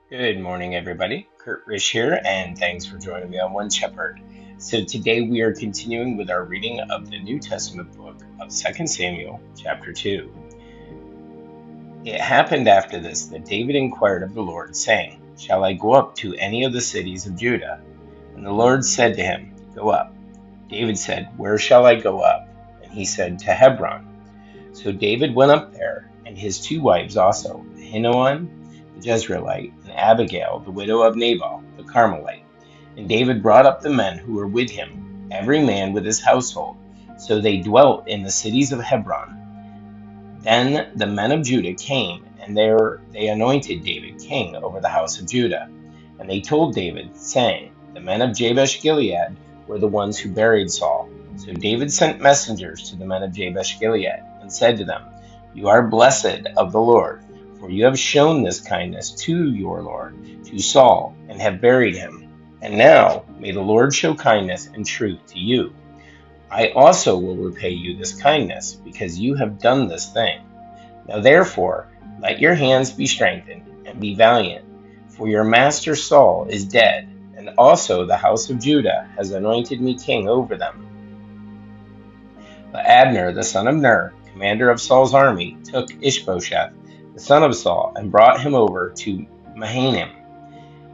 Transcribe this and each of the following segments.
Good morning, everybody. Kurt Rish here, and thanks for joining me on One Shepherd. So today we are continuing with our reading of the New Testament book of 2 Samuel, chapter 2. It happened after this that David inquired of the Lord, saying, "Shall I go up to any of the cities of Judah?" And the Lord said to him, "Go up." David said, "Where shall I go up?" And he said, "To Hebron." So David went up there, and his two wives also, Ahinoam the Jezreelite, and Abigail, the widow of Nabal the Carmelite. And David brought up the men who were with him, every man with his household. So they dwelt in the cities of Hebron. Then the men of Judah came, and they anointed David king over the house of Judah. And they told David, saying, "The men of Jabesh Gilead were the ones who buried Saul." So David sent messengers to the men of Jabesh Gilead, and said to them, "You are blessed of the Lord, for you have shown this kindness to your Lord, to Saul, and have buried him. And now may the Lord show kindness and truth to you. I also will repay you this kindness, because you have done this thing. Now therefore, let your hands be strengthened, and be valiant, for your master Saul is dead, and also the house of Judah has anointed me king over them." But Abner, the son of Ner, commander of Saul's army, took Ishbosheth, the son of Saul, and brought him over to Mahanaim.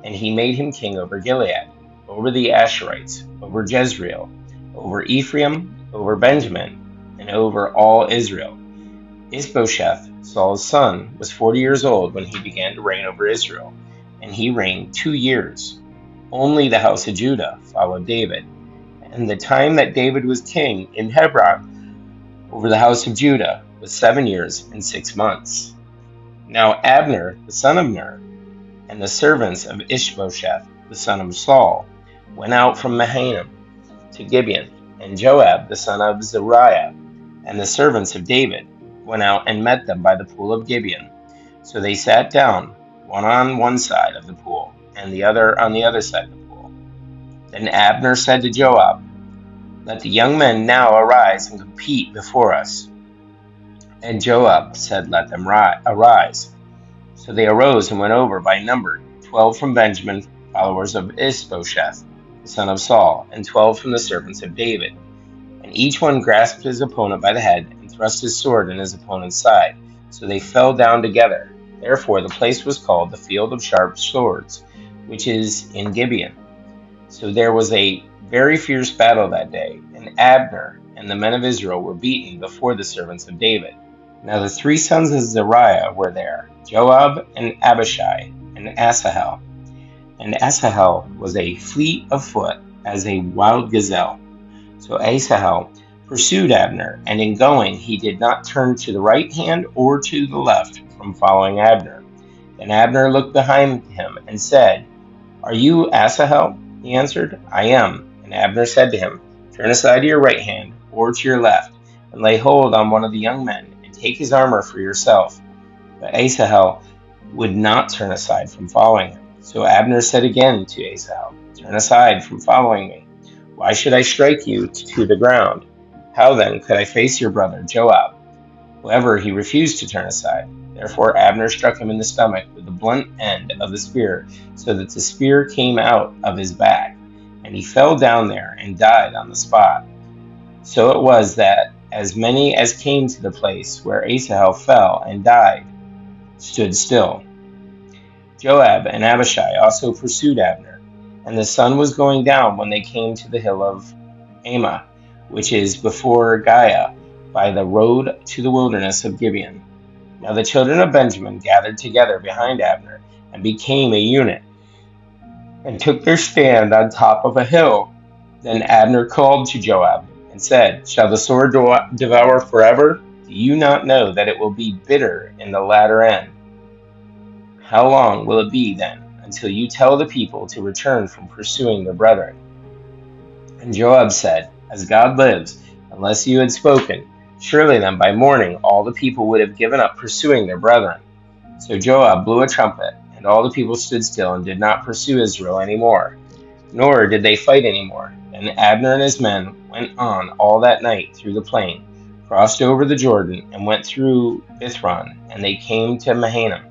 And he made him king over Gilead, over the Asherites, over Jezreel, over Ephraim, over Benjamin, and over all Israel. Ishbosheth, Saul's son, was 40 years old when he began to reign over Israel, and he reigned 2 years. Only the house of Judah followed David. And the time that David was king in Hebron over the house of Judah was 7 years and 6 months. Now Abner, the son of Ner, and the servants of Ishbosheth, the son of Saul, went out from Mahanaim to Gibeon, and Joab, the son of Zeruiah, and the servants of David went out and met them by the pool of Gibeon. So they sat down, one on one side of the pool, and the other on the other side of the pool. Then Abner said to Joab, "Let the young men now arise and compete before us." And Joab said, "Let them arise." So they arose and went over by number, 12 from Benjamin, followers of Ishbosheth, the son of Saul, and 12 from the servants of David. And each one grasped his opponent by the head, and thrust his sword in his opponent's side. So they fell down together. Therefore the place was called the Field of Sharp Swords, which is in Gibeon. So there was a very fierce battle that day, and Abner and the men of Israel were beaten before the servants of David. Now the three sons of Zeruiah were there, Joab, and Abishai, and Asahel. And Asahel was a fleet of foot as a wild gazelle. So Asahel pursued Abner, and in going he did not turn to the right hand or to the left from following Abner. Then Abner looked behind him and said, "Are you Asahel?" He answered, "I am." And Abner said to him, "Turn aside to your right hand or to your left, and lay hold on one of the young men, and take his armor for yourself." But Asahel would not turn aside from following him. So Abner said again to Asahel, "Turn aside from following me. Why should I strike you to the ground? How then could I face your brother Joab?" However, he refused to turn aside. Therefore Abner struck him in the stomach with the blunt end of the spear, so that the spear came out of his back, and he fell down there and died on the spot. So it was that as many as came to the place where Asahel fell and died stood still. Joab and Abishai also pursued Abner, and the sun was going down when they came to the hill of Ammah, which is before Giah, by the road to the wilderness of Gibeon. Now the children of Benjamin gathered together behind Abner, and became a unit, and took their stand on top of a hill. Then Abner called to Joab, and said, "Shall the sword devour forever? Do you not know that it will be bitter in the latter end? How long will it be, then, until you tell the people to return from pursuing their brethren?" And Joab said, "As God lives, unless you had spoken, surely then by morning all the people would have given up pursuing their brethren." So Joab blew a trumpet, and all the people stood still and did not pursue Israel any more, nor did they fight any more. Then Abner and his men went on all that night through the plain, crossed over the Jordan, and went through Bithron, and they came to Mahanaim.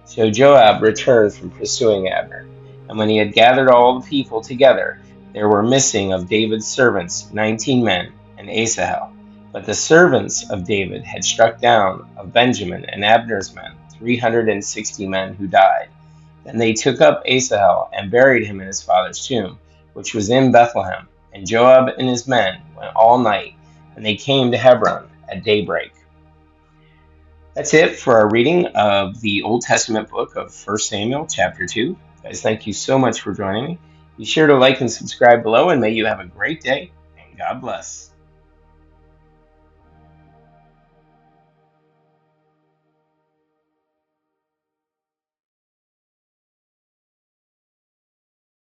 So Joab returned from pursuing Abner, and when he had gathered all the people together, there were missing of David's servants 19 men and Asahel. But the servants of David had struck down of Benjamin and Abner's men 360 men who died. Then they took up Asahel and buried him in his father's tomb, which was in Bethlehem. And Joab and his men went all night, and they came to Hebron at daybreak. That's it for our reading of the Old Testament book of 1 Samuel, chapter 2. Guys, thank you so much for joining me. Be sure to like and subscribe below, and may you have a great day, and God bless.